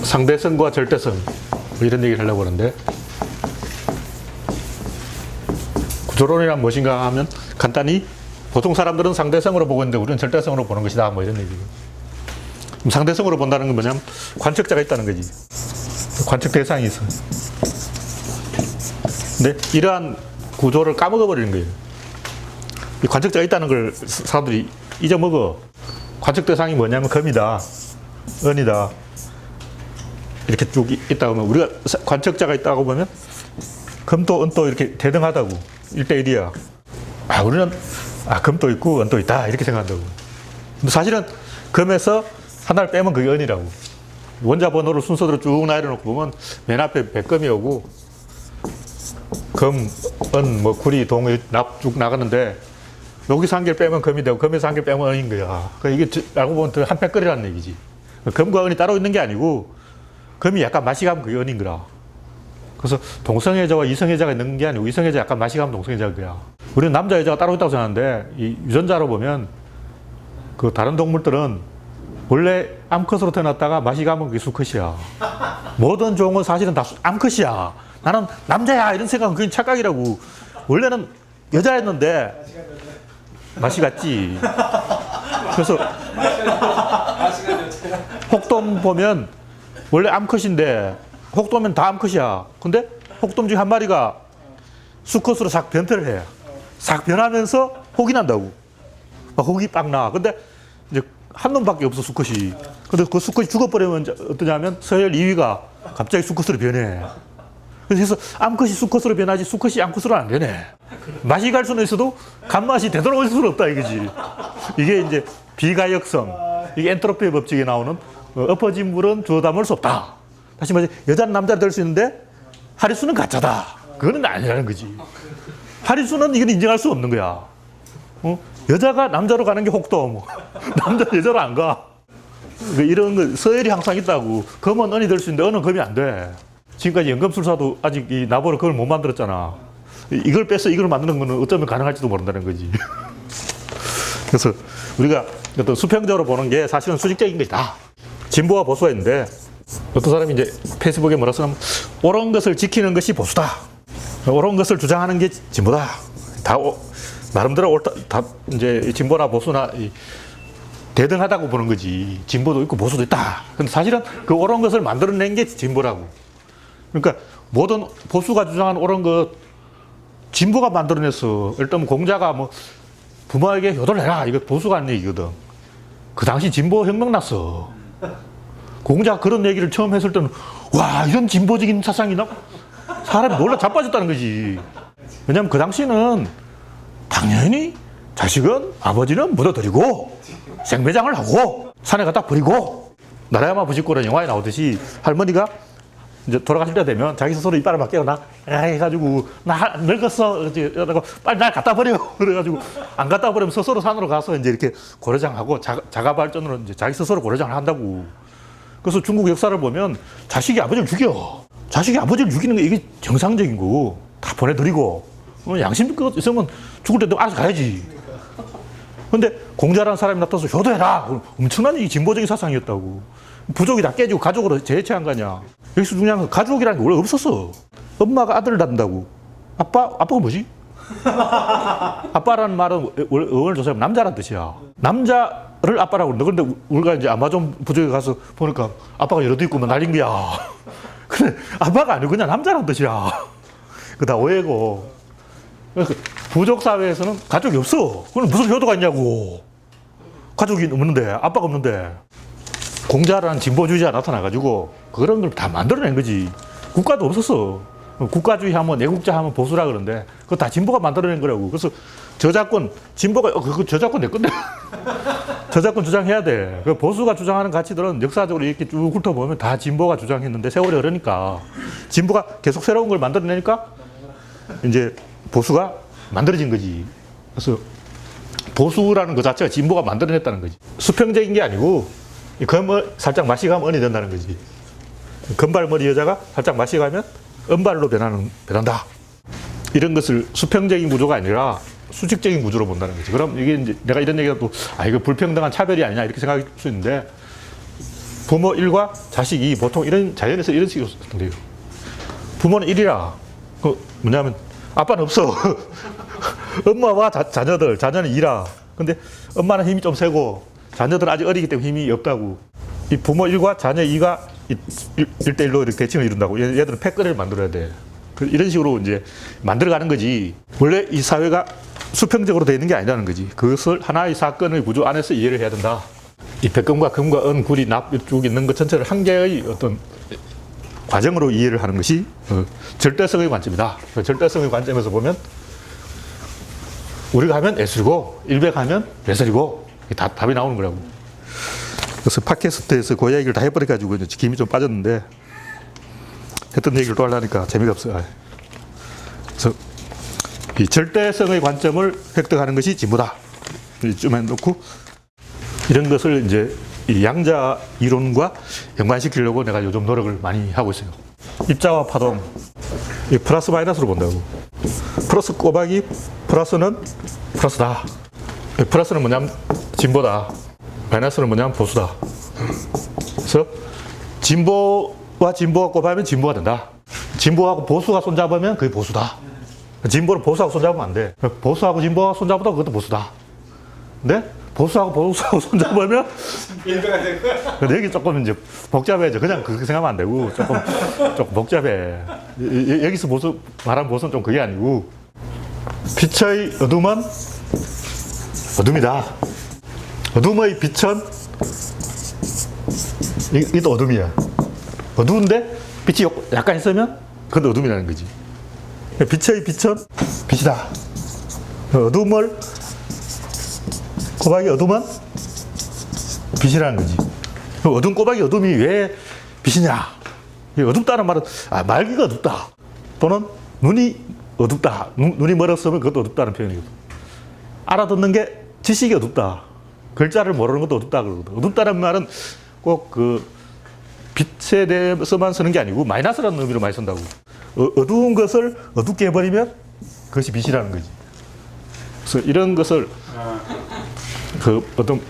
상대성과 절대성 뭐 이런 얘기를 하려고 하는데, 구조론이란 무엇인가 하면 간단히 보통 사람들은 상대성으로 보고 있는데 우리는 절대성으로 보는 것이다 뭐 이런 얘기고, 상대성으로 본다는 건 뭐냐면 관측자가 있다는 거지. 관측 대상이 있어. 근데 이러한 구조를 까먹어 버리는 거예요. 이 관측자가 있다는 걸 사람들이 잊어먹어. 관측 대상이 뭐냐면 금이다, 은이다, 이렇게 쭉 있다고 하면, 우리가 관측자가 있다고 보면 금도 은도 이렇게 대등하다고, 1대1이야. 우리는 금도 있고 은도 있다 이렇게 생각한다고. 근데 사실은 금에서 하나를 빼면 그게 은이라고. 원자 번호를 순서대로 쭉 나열해놓고 보면 맨 앞에 백금이 오고, 금, 은, 뭐 구리, 동, 쭉 나가는데, 여기서 한 개를 빼면 금이 되고 금에서 한 개를 빼면 은인 거야. 이게 알고 보면 한 팩거리라는 얘기지. 금과 은이 따로 있는 게 아니고 금이 약간 맛이 가면 그게 은인 거라. 그래서 동성애자와 이성애자가 있는 게 아니고 이성애자 약간 맛이 가면 동성애자가 그야. 우리는 남자 여자가 따로 있다고 생각하는데, 이 유전자로 보면 그 다른 동물들은 원래 암컷으로 태어났다가 맛이 가면 그게 수컷이야. 모든 종은 사실은 다 암컷이야. 나는 남자야 이런 생각은 그게 착각이라고. 원래는 여자였는데 맛이 갔지. 그래서 혹돔 보면 원래 암컷인데, 혹돔은 다 암컷이야. 근데 혹돔 중에 한 마리가 수컷으로 싹 변태를 해. 싹 변하면서 혹이 난다고. 막 혹이 빡 나. 근데 이제 한 놈밖에 없어, 수컷이. 근데 그 수컷이 죽어버리면 어떠냐면 서열 2위가 갑자기 수컷으로 변해. 그래서 암컷이 수컷으로 변하지 수컷이 암컷으로 안 변해. 맛이 갈 수는 있어도 간맛이 되돌아올 수는 없다 이거지. 이게 이제 비가역성, 이게 엔트로피의 법칙에 나오는 엎어진 물은 주워 담을 수 없다. 다시 말해 여자는 남자를 될 수 있는데 하리수는 가짜다. 그거는 아니라는 거지. 하리수는 이건 인정할 수 없는 거야. 여자가 남자로 가는 게 혹돔, 남자 여자로 안 가. 이런 거 서열이 항상 있다고. 금은 은이 될 수 있는데 은은 금이 안 돼. 지금까지 연금술사도 아직 이 나보로 그걸 못 만들었잖아. 이걸 빼서 이걸 만드는 거는 어쩌면 가능할지도 모른다는 거지. 그래서 우리가 어떤 수평적으로 보는 게 사실은 수직적인 것이다. 진보와 보수가 있는데, 어떤 사람이 이제 페이스북에 뭐라 쓰냐면 옳은 것을 지키는 것이 보수다, 옳은 것을 주장하는 게 진보다. 다 나름대로 옳다. 다 이제 진보나 보수나 대등하다고 보는 거지. 진보도 있고 보수도 있다. 근데 사실은 그 옳은 것을 만들어낸 게 진보라고. 그러니까 모든 보수가 주장하는 옳은 것 진보가 만들어냈어. 일단 공자가 뭐 부모에게 효도를 해라, 이거 보수가 한 얘기거든. 그 당시 진보 혁명 났어. 공자가 그런 얘기를 처음 했을 때는 와, 이런 진보적인 사상이 나? 사람이 놀라 자빠졌다는 거지. 왜냐면 그 당시는 당연히 자식은 아버지는 묻어드리고 생매장을 하고 산에 갖다 버리고, 나라야마 부식고라는 영화에 나오듯이 할머니가 이제 돌아가실 때 되면 자기 스스로 이빨을 막 깨어나 해가지고 나 늙었어 이러고 빨리 날 갖다 버려 그래가지고 안 갖다 버리면 스스로 산으로 가서 이제 이렇게 고려장하고 자가 발전으로 이제 자기 스스로 고려장을 한다고. 그래서 중국 역사를 보면 자식이 아버지를 죽여. 자식이 아버지를 죽이는 게 이게 정상적인 거고, 다 보내드리고 양심 있으면 죽을 때도 알아서 가야지. 근데 공자라는 사람이 나타나서 효도해라. 엄청난 이 진보적인 사상이었다고. 부족이 다 깨지고 가족으로 재해체한 거 아니야. 여기서 중요한 건 가족이라는 게 원래 없었어. 엄마가 아들을 낳는다고. 아빠가 뭐지? 아빠라는 말은 어원을 조사하면 남자란 뜻이야. 남자를 아빠라고 그러는데, 근데 우리가 이제 아마존 부족에 가서 보니까 아빠가 여러 대 있고 뭐 난린 거야. 근데 아빠가 아니고 그냥 남자란 뜻이야. 그거 다 오해고. 부족 사회에서는 가족이 없어. 그럼 무슨 효도가 있냐고. 가족이 없는데, 아빠가 없는데. 공자라는 진보주의자가 나타나가지고 그런 걸 다 만들어낸 거지. 국가도 없었어. 국가주의 하면 내국자 하면 보수라 그러는데 그거 다 진보가 만들어낸 거라고. 그래서 저작권, 진보가 그 저작권 내 건데 저작권 주장해야 돼. 그 보수가 주장하는 가치들은 역사적으로 이렇게 쭉 훑어보면 다 진보가 주장했는데 세월이 흐르니까 진보가 계속 새로운 걸 만들어내니까 이제 보수가 만들어진 거지. 그래서 보수라는 것 자체가 진보가 만들어냈다는 거지. 수평적인 게 아니고 금을 살짝 맛이 가면 은이 된다는 거지. 금발머리 여자가 살짝 맛이 가면 은발로 변한다. 이런 것을 수평적인 구조가 아니라 수직적인 구조로 본다는 거지. 그럼 이게 이제 내가 이런 얘기가 또, 이거 불평등한 차별이 아니냐 이렇게 생각할 수 있는데, 부모 1과 자식 2, 보통 이런, 자연에서 이런 식으로 돼요. 부모는 1이라. 뭐냐면, 아빠는 없어. 엄마와 자녀들, 자녀는 2라. 근데 엄마는 힘이 좀 세고, 자녀들은 아직 어리기 때문에 힘이 없다고. 이 부모 1과 자녀 2가 1대1로 이렇게 대칭을 이룬다고. 얘들은 패거리를 만들어야 돼. 이런 식으로 이제 만들어가는 거지. 원래 이 사회가 수평적으로 되어 있는 게 아니라는 거지. 그것을 하나의 사건의 구조 안에서 이해를 해야 된다. 이 백금과 금과 은, 구리, 납 쭉 있는 것 전체를 한 개의 어떤 과정으로 이해를 하는 것이 절대성의 관점이다. 절대성의 관점에서 보면 우리가 하면 예술이고 일백하면 예술이고 다 답이 나오는 거라고. 그래서 팟캐스트에서 그 이야기를 다 해버려가지고 김이 좀 빠졌는데 했던 얘기를 또 하려니까 재미가 없어요. 그래서 이 절대성의 관점을 획득하는 것이 진보다. 좀 해놓고 이런 것을 이제 이 양자 이론과 연관시키려고 내가 요즘 노력을 많이 하고 있어요. 입자와 파동, 이 플러스 마이너스로 본다고. 플러스 꼬박이 플러스는 플러스다. 플러스는 뭐냐면 진보다. 마이너스는 뭐냐면 보수다. 그래서 진보와 진보가 곱하면 진보가 된다. 진보하고 보수가 손잡으면 그게 보수다. 진보를 보수하고 손잡으면 안 돼. 보수하고 진보가 손잡아도 그것도 보수다. 근데 보수하고 손잡으면 여기 조금 이제 복잡해져. 그냥 그렇게 생각하면 안 되고 조금 복잡해. 여기서 말하는 보수는 좀 그게 아니고 빛의 어둠은 어둠이다. 어둠의 빛은 이것도 어둠이야. 어두운데 빛이 약간 있으면 그것도 어둠이라는 거지. 빛의 빛은 빛이다. 어둠을 꼬박이 어둠은 빛이라는 거지. 어둠 꼬박이 어둠이 왜 빛이냐? 어둡다는 말은 말기가 어둡다. 또는 눈이 어둡다. 눈이 멀었으면 그것도 어둡다는 표현이거든. 알아듣는 게 지식이 어둡다. 글자를 모르는 것도 어둡다 그러거든. 어둡다는 말은 꼭 그 빛에 대해서만 쓰는 게 아니고 마이너스라는 의미로 많이 쓴다고. 어두운 것을 어둡게 해버리면 그것이 빛이라는 거지. 그래서 이런 것을 어떤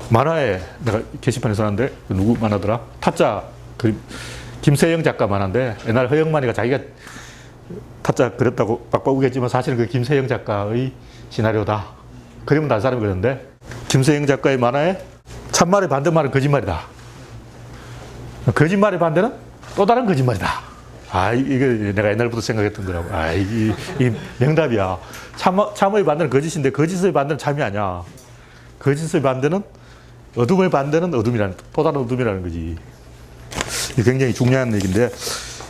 만화에 내가 게시판에 썼는데 누구 만화더라? 타짜 김세영 작가 만화인데 옛날 허영만이가 자기가 타짜 그렸다고 빡빡우겠지만 사실은 그 김세영 작가의 시나리오다. 그림은 다른 사람이 그렸는데 김세영 작가의 만화에 참말의 반대말은 거짓말이다. 거짓말의 반대는 또 다른 거짓말이다. 이게 내가 옛날부터 생각했던 거라고. 이 명답이야. 참의 반대는 거짓인데 거짓의 반대는 참이 아니야. 거짓의 반대는 어둠의 반대는 어둠이라는, 또 다른 어둠이라는 거지. 이게 굉장히 중요한 얘기인데,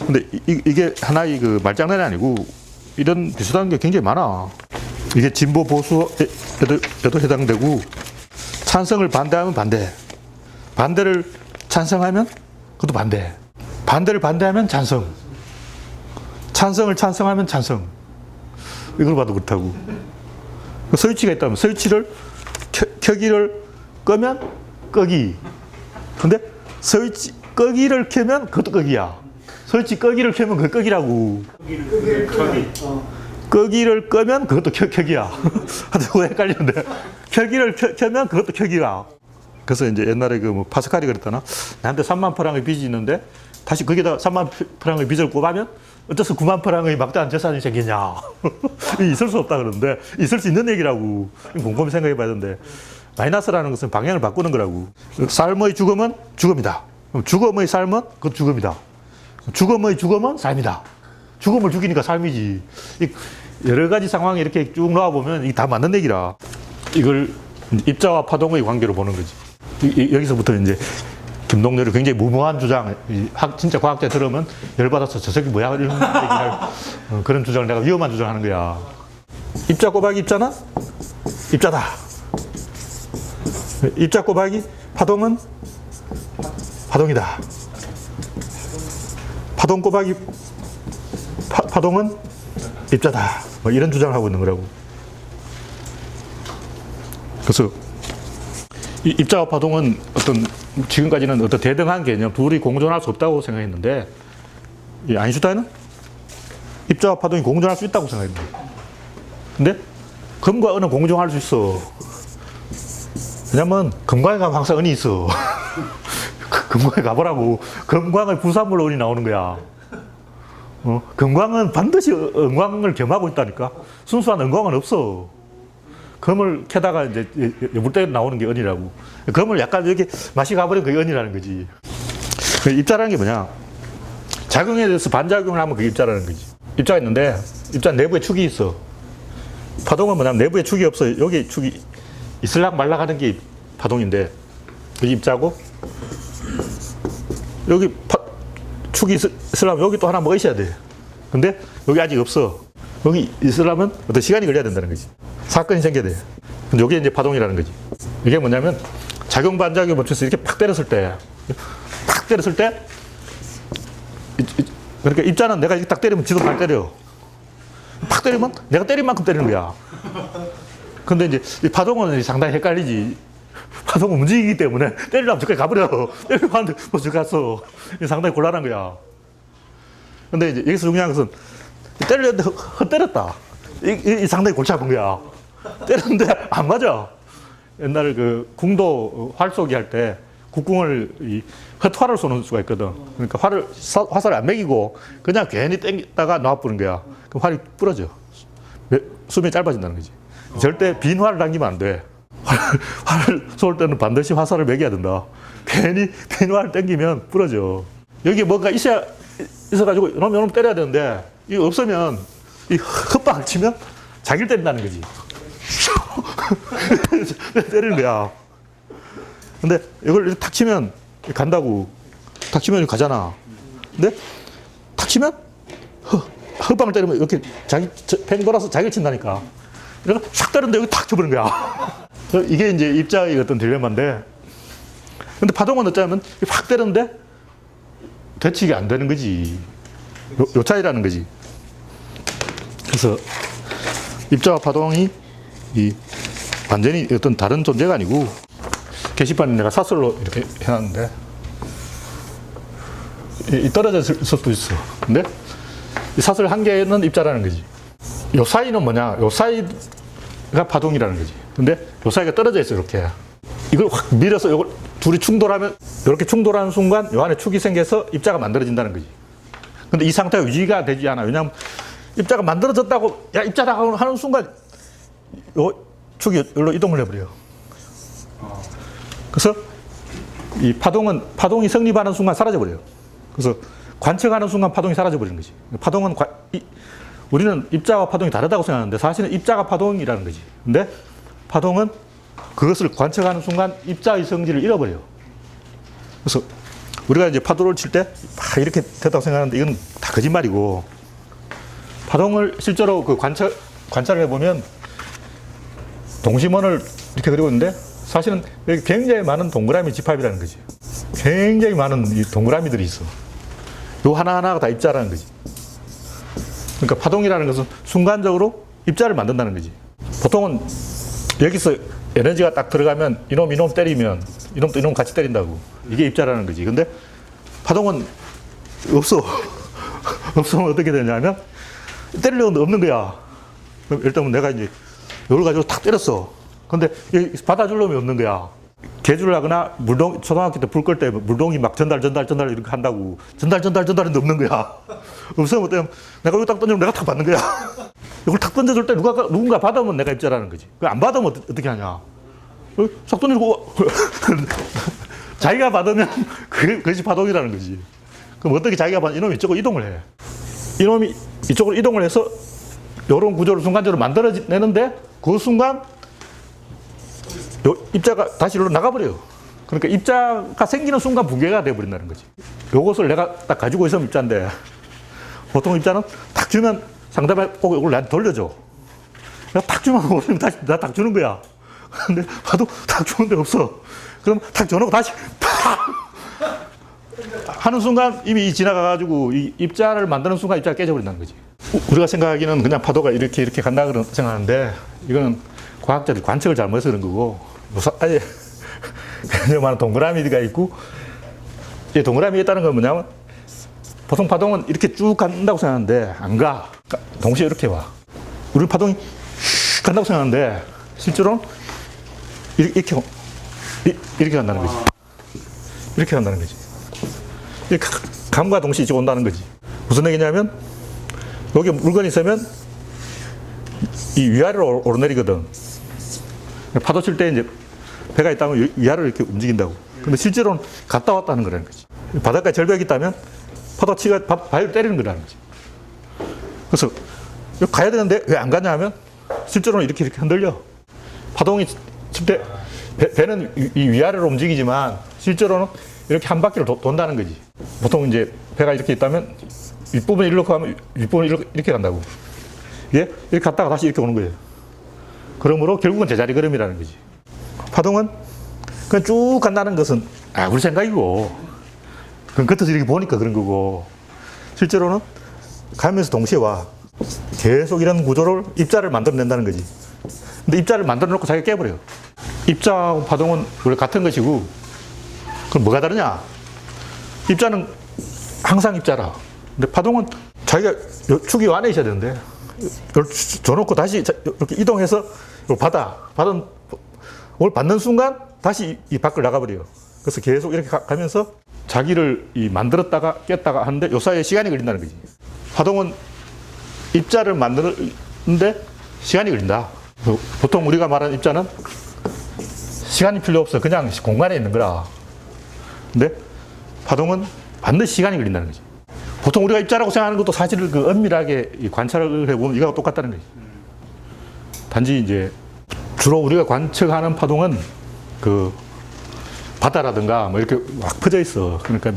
근데 이게 하나의 그 말장난이 아니고 이런 비슷한 게 굉장히 많아. 이게 진보 보수에도 해당되고, 찬성을 반대하면 반대, 반대를 찬성하면 그것도 반대, 반대를 반대하면 찬성, 찬성을 찬성하면 찬성. 이걸 봐도 그렇다고. 스위치가 있다면 스위치를 켜기를 끄면 끄기. 근데 스위치 끄기를 켜면 그것도 끄기야. 스위치 끄기를 켜면 그거 끄기라고. 끄기를 끄면 그것도 켜기야. 하도 헷갈리는데 켜기를 켜면 그것도 켜기야. 그래서 이제 옛날에 파스칼이 그랬다나, 나한테 3만 프랑의 빚이 있는데 다시 거기다 3만 프랑의 빚을 곱하면 어째서 9만 프랑의 막대한 재산이 생기냐. 있을 수 없다 그러는데 있을 수 있는 얘기라고. 곰곰이 생각해 봐야 되는데, 마이너스라는 것은 방향을 바꾸는 거라고. 삶의 죽음은 죽음이다. 죽음의 삶은 그것도 죽음이다. 죽음의 죽음은 삶이다. 죽음을 죽이니까 삶이지. 여러 가지 상황에 이렇게 쭉 놓아보면 이게 다 맞는 얘기라. 이걸 입자와 파동의 관계로 보는 거지. 여기서부터 이제 김동렬이 굉장히 무모한 주장, 진짜 과학자 들으면 열받아서 저 새끼 뭐야 이런 얘기할 그런 주장을 내가 위험한 주장을 하는 거야. 입자 꼬박이 입자는 입자다. 입자 꼬박이 파동은 파동이다. 파동 꼬박이 파동은 입자다. 이런 주장을 하고 있는 거라고. 그래서 이 입자와 파동은 지금까지는 어떤 대등한 개념, 둘이 공존할 수 없다고 생각했는데, 이 아인슈타인은 입자와 파동이 공존할 수 있다고 생각했는데, 근데 금과 은은 공존할 수 있어. 왜냐면 금광에 가면 항상 은이 있어. 금광에 가보라고. 금광의 부산물로 은이 나오는 거야. 금광은 반드시 은광을 겸하고 있다니까. 순수한 은광은 없어. 금을 캐다가 이제 물때 나오는 게 은이라고. 금을 약간 이렇게 맛이 가버리면 그게 은이라는 거지. 입자라는 게 뭐냐? 작용에 대해서 반작용을 하면 그게 입자라는 거지. 입자가 있는데 입자 내부에 축이 있어. 파동은 뭐냐면 내부에 축이 없어. 여기 축이 있을락 말락 하는 게 파동인데 여기 입자고 여기 축이 있으려면 여기 또 하나 뭐 있어야 돼. 근데 여기 아직 없어. 여기 있으려면 어떤 시간이 걸려야 된다는 거지. 사건이 생겨야 돼. 근데 이게 이제 파동이라는 거지. 이게 뭐냐면 작용 반작용 멈춰서 이렇게 팍 때렸을 때 그러니까 입자는 내가 이렇게 딱 때리면 지도 팍 때려. 팍 때리면 내가 때린 만큼 때리는 거야. 근데 이제 이 파동은 상당히 헷갈리지. 파동은 움직이기 때문에 때리려면 저까지 가버려. 때리려고 하는데 뭐 저기 갔어. 상당히 곤란한 거야. 근데 이제 여기서 중요한 것은 때리려는데 헛때렸다. 이 상당히 골치 아픈 거야. 때렸는데 안 맞아. 옛날 그 궁도 활 쏘기 할 때 국궁을 이 헛화를 쏘는 수가 있거든. 그러니까 화살을 안 매기고 그냥 괜히 땡기다가 놔부는 거야. 그럼 활이 부러져. 수명이 짧아진다는 거지. 절대 빈 활을 당기면 안 돼. 활을 쏠 때는 반드시 화살을 매겨야 된다. 괜히 빈 활을 당기면 부러져. 여기 뭔가 있어가지고 이놈 때려야 되는데 이거 없으면 이 헛방을 치면 자기를 때린다는 거지. 때리는 거야. 근데 이걸 탁 치면 간다고. 탁 치면 가잖아. 근데 탁 치면 헛방을 때리면 이렇게 팽 돌아서 자기를 친다니까. 이렇게 싹 때렸는데 여기 탁 쳐버린 거야. 이게 이제 입자의 어떤 딜레마인데. 근데 파동은 어쩌면 확 때렸는데 대치가 안 되는 거지. 요 차이라는 거지. 그래서 입자와 파동이 완전히 어떤 다른 존재가 아니고, 게시판에 내가 사설로 이렇게 해놨는데 떨어져 있을 수도 있어. 근데 이 사설 한 개는 입자라는 거지. 요 사이는 뭐냐? 요 사이가 파동이라는 거지. 근데 요 사이가 떨어져 있어. 이렇게 이걸 확 밀어서 이걸 둘이 충돌하면, 이렇게 충돌하는 순간 요 안에 축이 생겨서 입자가 만들어진다는 거지. 근데 이 상태가 유지가 되지 않아. 왜냐하면 입자가 만들어졌다고 야 입자다 하는 순간 요 축이 여기로 이동을 해버려요. 그래서 이 파동이 성립하는 순간 사라져버려요. 그래서 관측하는 순간 파동이 사라져버리는 거지. 파동은 우리는 입자와 파동이 다르다고 생각하는데 사실은 입자가 파동이라는 거지. 근데 파동은 그것을 관측하는 순간 입자의 성질을 잃어버려요. 그래서 우리가 이제 파도를 칠 때 이렇게 됐다고 생각하는데 이건 다 거짓말이고, 파동을 실제로 그 관찰을 해보면 동심원을 이렇게 그리고 있는데 사실은 여기 굉장히 많은 동그라미 집합이라는 거지. 굉장히 많은 이 동그라미들이 있어. 요 하나하나가 다 입자라는 거지. 그러니까 파동이라는 것은 순간적으로 입자를 만든다는 거지. 보통은 여기서 에너지가 딱 들어가면 이놈 때리면 이놈도 이놈 같이 때린다고. 이게 입자라는 거지. 근데 파동은 없어. 없으면 어떻게 되냐면 때리려고 없는 거야. 그럼 예를 들면 내가 이제 이걸 가지고 탁 때렸어. 근데 받아주려면 없는 거야. 개주를 하거나 초등학교 때 불 끌 때 물동이 막 전달 이렇게 한다고. 전달인데 없는 거야. 없으면 어때요? 내가 이거 딱 던지면 내가 탁 받는 거야. 이걸 탁 던져줄 때 누군가 받으면 내가 입자라는 거지. 안 받으면 어떻게 하냐. 싹 던지고 자기가 받으면 그것이 파동이라는 거지. 그럼 어떻게 자기가 받으면 이놈이 이쪽으로 이동을 해. 이놈이 이쪽으로 이동을 해서 이런 구조를 순간적으로 만들어내는데 그 순간 입자가 다시 이리로 나가버려요. 그러니까 입자가 생기는 순간 붕괴가 돼버린다는 거지. 요것을 내가 딱 가지고 있으면 입자인데, 보통 입자는 탁 주면 상대방이 꼭 이걸 나한테 돌려줘. 내가 탁 주면 다시 나 탁 주는 거야. 근데 봐도 탁 주는 데 없어. 그럼 탁 줘놓고 다시 팍 하는 순간 이미 지나가가지고 이 입자를 만드는 순간 입자가 깨져버린다는 거지. 우리가 생각하기는 그냥 파도가 이렇게 간다 그런 생각하는데, 이거는 과학자들이 관측을 잘못해서 그런 거고, 아예 굉장히 많은 동그라미가 있고, 이 동그라미에 있다는 건 뭐냐면 보통 파동은 이렇게 쭉 간다고 생각하는데 안 가. 동시에 이렇게 와. 우리 파동이 간다고 생각하는데 실제로는 이렇게 간다는 거지. 이렇게 간다는 거지. 감과 동시에 이제 온다는 거지. 무슨 얘기냐면 여기 물건이 있으면 이 위아래로 오르내리거든. 파도 칠 때 이제 배가 있다면 위아래로 이렇게 움직인다고. 근데 실제로는 갔다 왔다는 거라는 거지. 바닷가에 절벽이 있다면 파도 치가 바위를 때리는 거라는 거지. 그래서 여기 가야 되는데 왜 안 가냐 하면 실제로는 이렇게 흔들려. 파동이 칠 때 배는 이 위아래로 움직이지만 실제로는 이렇게 한 바퀴를 돈다는 거지. 보통 이제 배가 이렇게 있다면 윗부분이 이렇게 가면 윗부분이 이렇게 간다고. 이게 이렇게 갔다가 다시 이렇게 오는 거예요. 그러므로 결국은 제자리 걸음이라는 거지. 파동은 그냥 쭉 간다는 것은 우리 생각이고, 그건 겉에서 이렇게 보니까 그런 거고, 실제로는 가면서 동시에 와. 계속 이런 구조를 입자를 만들어낸다는 거지. 근데 입자를 만들어 놓고 자기가 깨버려요. 입자하고 파동은 원래 같은 것이고, 그럼 뭐가 다르냐? 입자는 항상 입자라. 근데 파동은 자기가 축이 안에 있어야 되는데, 이걸 줘놓고 다시 이렇게 이동해서 받은 뭘 받는 순간 다시 이 밖을 나가버려요. 그래서 계속 이렇게 가면서 자기를 만들었다가 깼다가 하는데 요 사이에 시간이 걸린다는 거지. 파동은 입자를 만드는데 시간이 걸린다. 보통 우리가 말하는 입자는 시간이 필요 없어. 그냥 공간에 있는 거라. 근데 파동은 반드시 시간이 걸린다는 거지. 보통 우리가 입자라고 생각하는 것도 사실을 엄밀하게 관찰을 해보면 이거하고 똑같다는 거지. 단지 이제 주로 우리가 관측하는 파동은 그 바다라든가 뭐 이렇게 막 퍼져 있어. 그러니까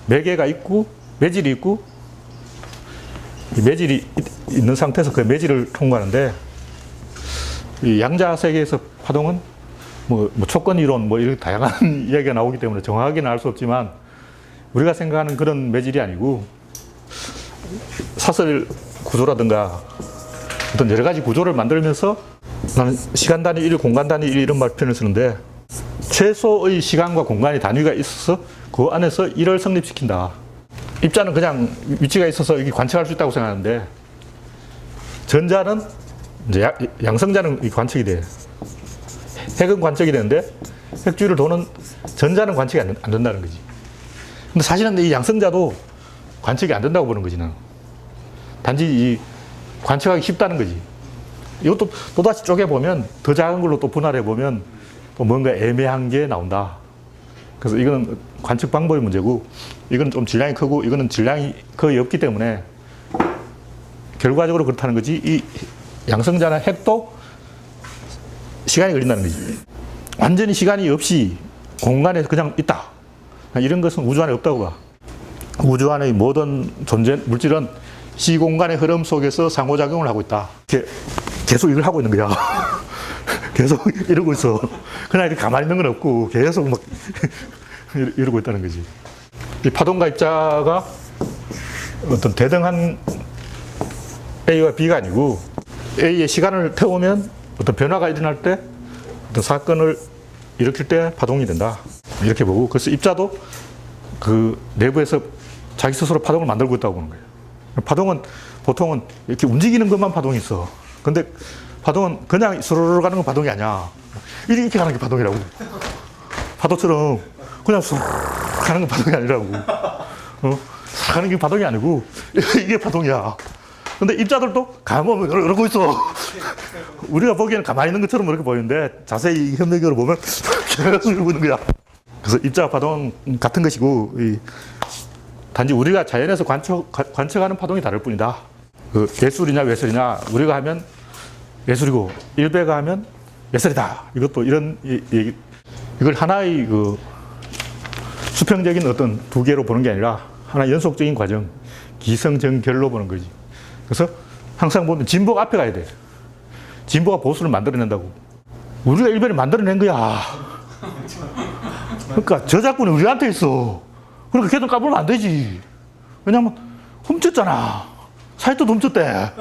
매개가 있고 매질이 있고, 이 매질이 있는 상태에서 그 매질을 통과하는데, 이 양자 세계에서 파동은 뭐 초권 이론 뭐 이런 다양한 이야기가 나오기 때문에 정확하게는 알 수 없지만, 우리가 생각하는 그런 매질이 아니고 사설 구조라든가 어떤 여러 가지 구조를 만들면서, 나는 시간 단위 1, 공간 단위 1 이런 말 표현을 쓰는데, 최소의 시간과 공간의 단위가 있어서 그 안에서 1을 성립시킨다. 입자는 그냥 위치가 있어서 여기 관측할 수 있다고 생각하는데, 전자는 이제 양성자는 관측이 돼. 핵은 관측이 되는데 핵주위를 도는 전자는 관측이 안 된다는 거지. 근데 사실은 이 양성자도 관측이 안 된다고 보는 거지, 나는. 단지 이 관측하기 쉽다는 거지. 이것도 또다시 쪼개보면, 더 작은 걸로 또 분할해보면 또 뭔가 애매한 게 나온다. 그래서 이거는 관측 방법의 문제고, 이거는 좀 질량이 크고, 이거는 질량이 거의 없기 때문에 결과적으로 그렇다는 거지. 이 양성자나 핵도 시간이 걸린다는 거지. 완전히 시간이 없이 공간에 그냥 있다, 이런 것은 우주 안에 없다고 봐. 우주 안의 모든 존재, 물질은 시공간의 흐름 속에서 상호작용을 하고 있다. 계속 이걸 하고 있는 거야. 계속 이러고 있어. 그냥 이렇게 가만히 있는 건 없고 계속 막 이러고 있다는 거지. 이 파동과 입자가 어떤 대등한 A와 B가 아니고, A의 시간을 태우면 어떤 변화가 일어날 때, 어떤 사건을 일으킬 때 파동이 된다, 이렇게 보고, 그래서 입자도 그 내부에서 자기 스스로 파동을 만들고 있다고 보는 거예요. 파동은 보통은 이렇게 움직이는 것만 파동이 있어. 근데 파동은 그냥 스르르 가는 건 파동이 아니야. 이렇게 가는 게 파동이라고. 파도처럼 그냥 스르르 가는 건 파동이 아니라고. 가는 게 파동이 아니고 이게 파동이야. 근데 입자들도 가만히 이러고 있어. 우리가 보기에는 가만히 있는 것처럼 그렇게 보이는데, 자세히 현미경으로 보면 계속 이러고 있는 거야. 그래서 입자 파동은 같은 것이고, 단지 우리가 자연에서 관측하는 파동이 다를 뿐이다. 그 예술이냐 외설이냐, 우리가 하면 예술이고 일베가 하면 외설이다. 이것도 이런 이걸 하나의 그 수평적인 어떤 두 개로 보는 게 아니라 하나의 연속적인 과정, 기성정결로 보는 거지. 그래서 항상 보면 진보가 앞에 가야 돼. 진보가 보수를 만들어낸다고. 우리가 일베를 만들어낸 거야. 그러니까 저작권이 우리한테 있어. 그러니까 걔들 까불면 안 되지. 왜냐면 훔쳤잖아. 사이트도 훔쳤대.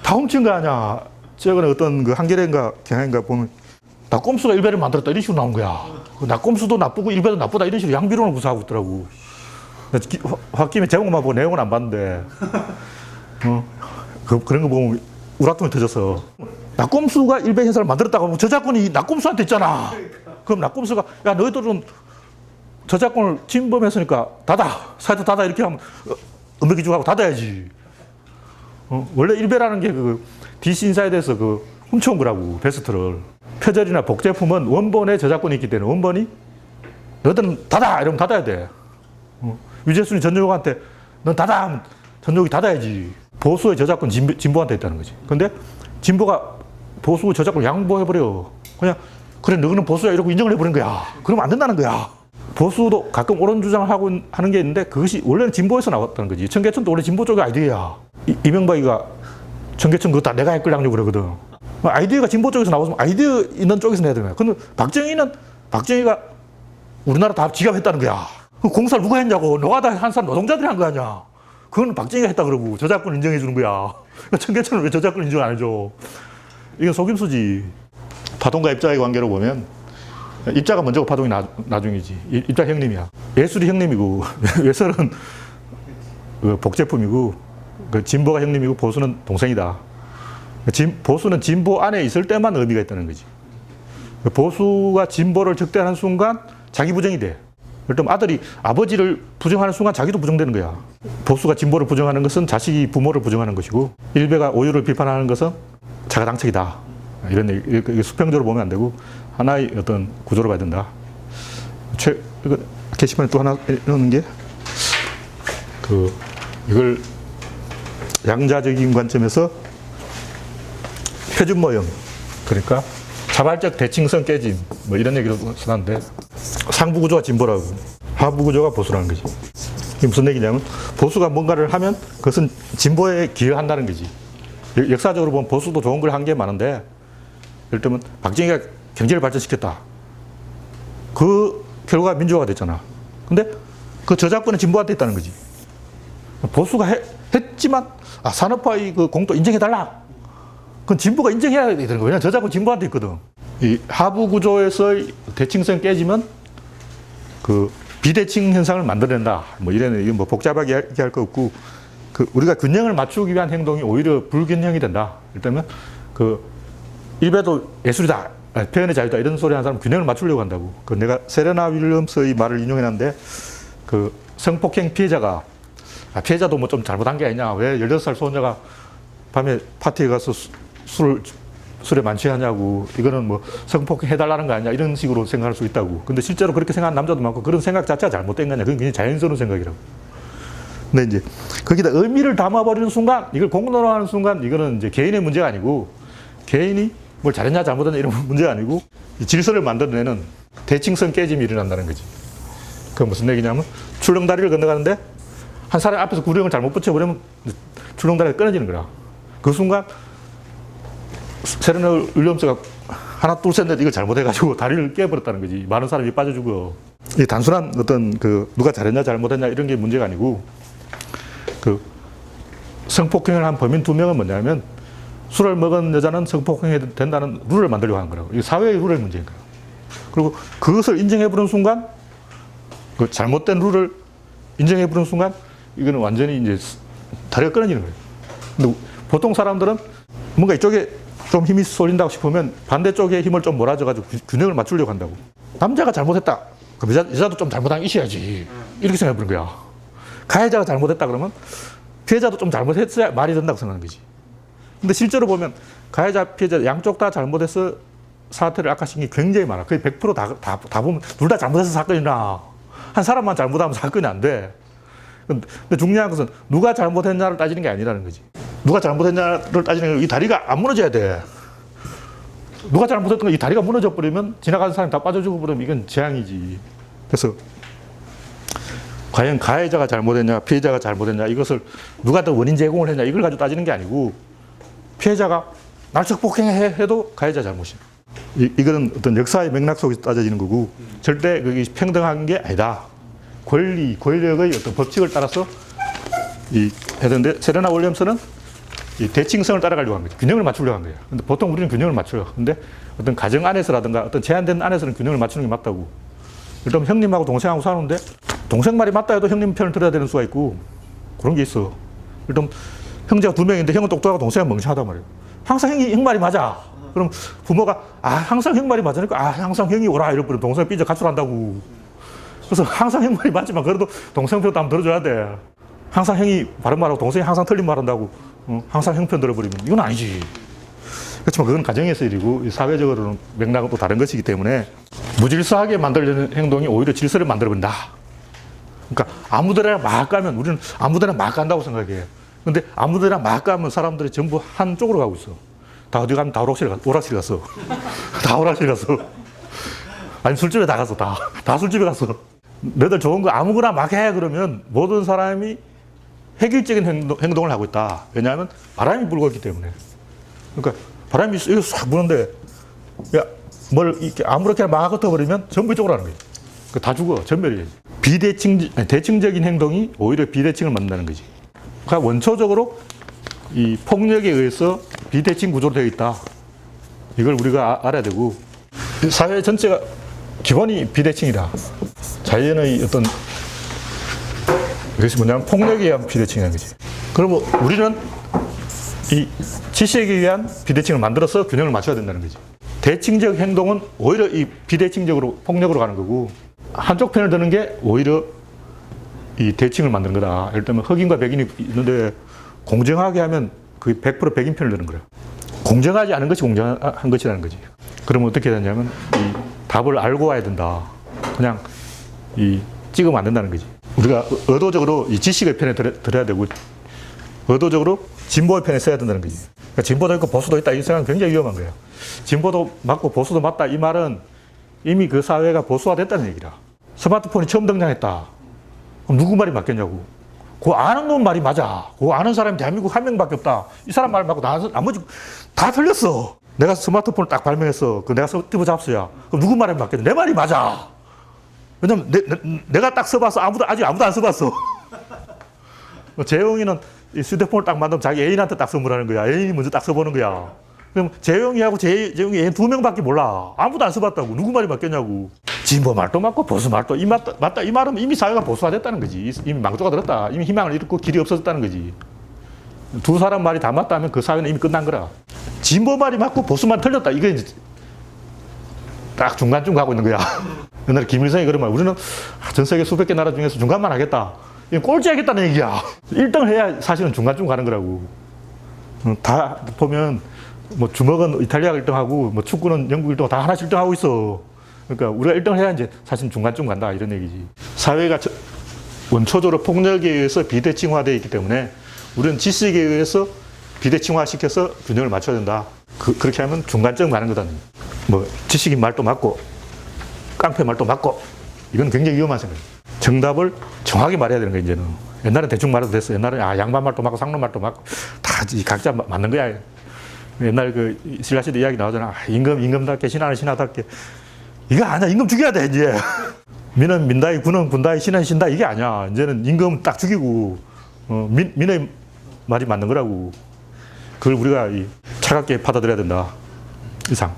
다 훔친 거 아니야. 최근에 어떤 그 한겨레인가 경향인가 보면 낙곰수가 일베를 만들었다, 이런 식으로 나온 거야. 낙곰수도 나쁘고 일베도 나쁘다, 이런 식으로 양비론을 구사하고 있더라고. 홧김에 제목만 보고 내용은 안 봤는데, 그런 거 보면 우라통이 터졌어. 낙곰수가 일베 현상을 만들었다고 하면 저작권이 낙곰수한테 있잖아. 그럼 낙곰수가 야 너희들은 저작권을 침범했으니까 닫아. 사이트 닫아 이렇게 하면 음악기주하고 닫아야지. 원래 일베라는 게 그 DC 인사이드에서 그 훔쳐온 거라고 베스트를. 표절이나 복제품은 원본에 저작권이 있기 때문에 원본이 너희들은 닫아 이러면 닫아야 돼. 유재순이 전용욱한테 넌 닫아 하면 전용욱이 닫아야지. 보수의 저작권 진보한테 있다는 거지. 근데 진보가 보수 저작권을 양보해버려. 그냥 그래 너는 보수야 이러고 인정을 해버린 거야. 그러면 안 된다는 거야. 보수도 가끔 옳은 주장을 하고 하는 게 있는데 그것이 원래는 진보에서 나왔다는 거지. 청계천도 원래 진보 쪽의 아이디어야. 이명박이가 청계천 그거 다 내가 해끌려고 그러거든. 아이디어가 진보 쪽에서 나왔으면 아이디어 있는 쪽에서 내야 되는 거야. 근데 박정희가 우리나라 다 지가 했다는 거야. 그 공사를 누가 했냐고. 너가 다 한 사람 노동자들이 한 거 아니야. 그건 박정희가 했다 그러고 저작권 인정해 주는 거야. 청계천은 왜 저작권 인정 안 해줘. 이건 속임수지. 파동과 입자의 관계로 보면 입자가 먼저고 파동이 나중이지. 입자 형님이야. 예술이 형님이고 예술은 복제품이고 진보가 형님이고 보수는 동생이다. 보수는 진보 안에 있을 때만 의미가 있다는 거지. 보수가 진보를 적대하는 순간 자기 부정이 돼. 일단 아들이 아버지를 부정하는 순간 자기도 부정되는 거야. 보수가 진보를 부정하는 것은 자식이 부모를 부정하는 것이고 일베가 오유를 비판하는 것은 자가당착이다. 이런 얘기, 수평적으로 보면 안 되고 하나의 어떤 구조로 봐야 된다. 이거 게시판에 또 하나 넣는 게 이걸 양자적인 관점에서 표준 모형, 그러니까 자발적 대칭성 깨짐, 뭐 이런 얘기로 쓰는데 상부 구조가 진보라고, 하부 구조가 보수라는 거지. 이게 무슨 얘기냐면 보수가 뭔가를 하면 그것은 진보에 기여한다는 거지. 역사적으로 보면 보수도 좋은 걸 한 게 많은데, 예를 들면 박정희가 경제를 발전시켰다. 그 결과가 민주화가 됐잖아. 근데 그 저작권은 진보한테 있다는 거지. 보수가 했지만 산업화의 그 공도 인정해달라. 그건 진보가 인정해야 되는 거야. 왜냐하면 저작권 진보한테 있거든. 이 하부 구조에서의 대칭성 깨지면 그 비대칭 현상을 만들어낸다. 뭐 이런, 이건 뭐 복잡하게 얘기할 거 없고, 우리가 균형을 맞추기 위한 행동이 오히려 불균형이 된다. 일단은 일베도 예술이다. 표현의 자유다. 이런 소리 하는 사람은 균형을 맞추려고 한다고. 내가 세레나 윌리엄스의 말을 인용해놨는데, 성폭행 피해자가, 피해자도 뭐 좀 잘못한 게 아니냐. 왜 16살 소녀가 밤에 파티에 가서 술에 만취하냐고. 이거는 뭐 성폭행 해달라는 거 아니냐. 이런 식으로 생각할 수 있다고. 근데 실제로 그렇게 생각하는 남자도 많고, 그런 생각 자체가 잘못된 거냐. 그건 굉장히 자연스러운 생각이라고. 근데 이제 거기다 의미를 담아버리는 순간, 이걸 공론화하는 순간, 이거는 이제 개인의 문제가 아니고, 개인이 뭘 잘했냐 잘못했냐 이런 문제가 아니고, 질서를 만들어내는 대칭성 깨짐이 일어난다는 거지. 그건 무슨 얘기냐면, 출렁다리를 건너가는데 한 사람 앞에서 구령을 잘못 붙여버리면 출렁다리가 끊어지는 거라. 그 순간 세레나 윌리엄스가 하나 둘 셋 넷 이걸 잘못해가지고 다리를 깨버렸다는 거지. 많은 사람이 빠져 죽어. 이 단순한 어떤 누가 잘했냐 잘못했냐 이런 게 문제가 아니고, 성폭행을 한 범인 2명은 뭐냐면, 술을 먹은 여자는 성폭행이 된다는 룰을 만들려고 하는 거라고. 이게 사회의 룰의 문제인 거야. 그리고 그것을 인정해버리는 순간, 그 잘못된 룰을 인정해버리는 순간, 이거는 완전히 이제 다리가 끊어지는 거예요. 근데 보통 사람들은 뭔가 이쪽에 좀 힘이 쏠린다고 싶으면 반대쪽에 힘을 좀 몰아줘가지고 균형을 맞추려고 한다고. 남자가 잘못했다. 그럼 여자도 좀 잘못한 게 있어야지. 이렇게 생각해보는 거야. 가해자가 잘못했다 그러면 피해자도 좀 잘못했어야 말이 된다고 생각하는 거지. 근데 실제로 보면 가해자, 피해자 양쪽 다 잘못해서 사태를 악화시킨 게 굉장히 많아. 거의 100% 다 보면 둘 다 잘못해서 사건이 나. 한 사람만 잘못하면 사건이 안 돼. 근데 중요한 것은 누가 잘못했냐를 따지는 게 아니라는 거지. 누가 잘못했냐를 따지는 게 이 다리가 안 무너져야 돼. 누가 잘못했던 거 이 다리가 무너져 버리면 지나가는 사람이 다 빠져 죽어 버리면 이건 재앙이지. 그래서 과연 가해자가 잘못했냐 피해자가 잘못했냐 이것을 누가 더 원인 제공을 했냐 이걸 가지고 따지는 게 아니고, 피해자가 날적 폭행해도 가해자 잘못이야. 이거는 어떤 역사의 맥락 속에서 따져지는 거고, 절대 그게 평등한 게 아니다. 권력의 어떤 법칙을 따라서 해야 되는데, 세레나 윌리엄스는 이 대칭성을 따라가려고 한 거죠. 균형을 맞추려고 한 거예요. 근데 보통 우리는 균형을 맞춰요. 근데 어떤 가정 안에서라든가 어떤 제한된 안에서는 균형을 맞추는 게 맞다고. 일단 형님하고 동생하고 사는데 동생 말이 맞다 해도 형님 편을 들어야 되는 수가 있고, 그런 게 있어. 일단 형제가 2명인데 형은 똑똑하고 동생은 멍청하단 말이에요. 항상 형 말이 맞아. 그럼 부모가 항상 형 말이 맞으니까 항상 형이 오라 이러고 동생 삐져 가출한다고. 그래서 항상 형 말이 맞지만 그래도 동생 편도 한번 들어줘야 돼. 항상 형이 바른 말하고 동생이 항상 틀린 말 한다고 항상 형 편 들어버리면 이건 아니지. 그렇지만 그건 가정에서 일이고 사회적으로는 맥락은 또 다른 것이기 때문에 무질서하게 만들려는 행동이 오히려 질서를 만들어버린다. 그러니까 아무데나 막 가면 우리는 아무데나 막 간다고 생각해. 근데 아무데나 막 가면 사람들이 전부 한쪽으로 가고 있어. 다 어디 가면 다 오락실 갔어. 다 오락실 갔어. 아니 술집에 다 갔어. 다 술집에 갔어. 너희들 좋은 거 아무거나 막 해 그러면 모든 사람이 획일적인 행동을 하고 있다. 왜냐하면 바람이 불고 있기 때문에. 그러니까 바람이 이거 싹 부는데 뭘 이렇게 아무렇게나 막 흩어버리면 전부 이쪽으로 하는 거예요. 다 죽어. 전멸이지. 대칭적인 행동이 오히려 비대칭을 만든다는 거지. 그러니까 원초적으로 이 폭력에 의해서 비대칭 구조로 되어 있다. 이걸 우리가 알아야 되고 사회 전체가 기본이 비대칭이다. 자연의 어떤 이것이 뭐냐면 폭력에 의한 비대칭이라는 거지. 그러면 우리는 이 지식에 의한 비대칭을 만들어서 균형을 맞춰야 된다는 거지. 대칭적 행동은 오히려 이 비대칭적으로 폭력으로 가는 거고 한쪽 편을 드는 게 오히려 이 대칭을 만드는 거다. 예를 들면 흑인과 백인이 있는데 공정하게 하면 그 100% 백인 편을 드는 거야. 공정하지 않은 것이 공정한 것이라는 거지. 그러면 어떻게 해야 되냐면 이 답을 알고 와야 된다. 그냥 이 찍으면 안 된다는 거지. 우리가 의도적으로 이 지식의 편에 들어야 되고 의도적으로 진보의 편에 서야 된다는 거지. 그러니까 진보도 있고 보수도 있다 이 생각은 굉장히 위험한 거예요. 진보도 맞고 보수도 맞다 이 말은 이미 그 사회가 보수화됐다는 얘기라. 스마트폰이 처음 등장했다. 그럼 누구 말이 맞겠냐고. 그 아는 놈 말이 맞아. 그 아는 사람이 대한민국 한 명밖에 없다. 이 사람 말 맞고 나머지 다 틀렸어. 내가 스마트폰을 딱 발명했어. 내가 스티브 잡스야. 그럼 누구 말이 맞겠냐? 내 말이 맞아. 왜냐면 내가 딱 써봤어. 아직 아무도 안 써봤어. 재용이는 이 휴대폰을 딱 만들면 자기 애인한테 딱 선물하는 거야. 애인이 먼저 딱 써보는 거야. 그럼 재용이하고 재용이 애인 2명밖에 몰라. 아무도 안 써봤다고. 누구 말이 맞겠냐고. 진보 말도 맞고 보수 말도 맞다. 이 말은 이미 사회가 보수화됐다는 거지. 이미 망조가 들었다. 이미 희망을 잃고 길이 없어졌다는 거지. 두 사람 말이 다 맞다면 그 사회는 이미 끝난 거라. 진보 말이 맞고 보수 말이 틀렸다. 이게 이제 딱 중간쯤 가고 있는 거야. 옛날에 김일성이 그런 말. 우리는 전 세계 수백 개 나라 중에서 중간만 하겠다. 이건 꼴찌 하겠다는 얘기야. 1등을 해야 사실은 중간쯤 가는 거라고. 다 보면 뭐 주먹은 이탈리아가 1등하고 뭐 축구는 영국 1등하고 다 하나씩 1등하고 있어. 그러니까 우리가 1등을 해야 이제 사실 중간쯤 간다 이런 얘기지. 사회가 원초적으로 폭력에 의해서 비대칭화되어 있기 때문에 우리는 지식에 의해서 비대칭화시켜서 균형을 맞춰야 된다. 그렇게 하면 중간쯤 가는 거다. 뭐 지식인 말도 맞고 깡패 말도 맞고 이건 굉장히 위험한 생각이에요. 정답을 정확히 말해야 되는 거야 이제는. 옛날엔 대충 말해도 됐어. 옛날에 양반 말도 맞고 상놈 말도 맞고 다 각자 맞는 거야. 옛날 그 신라시대 이야기 나오잖아. 임금답게 신하는 신하답게. 이거 아니야. 임금 죽여야 돼 이제. 민은 민다이 군은 군다이 신은 신다 이게 아니야. 이제는 임금 딱 죽이고 민의 말이 맞는 거라고. 그걸 우리가 차갑게 받아들여야 된다. 이상.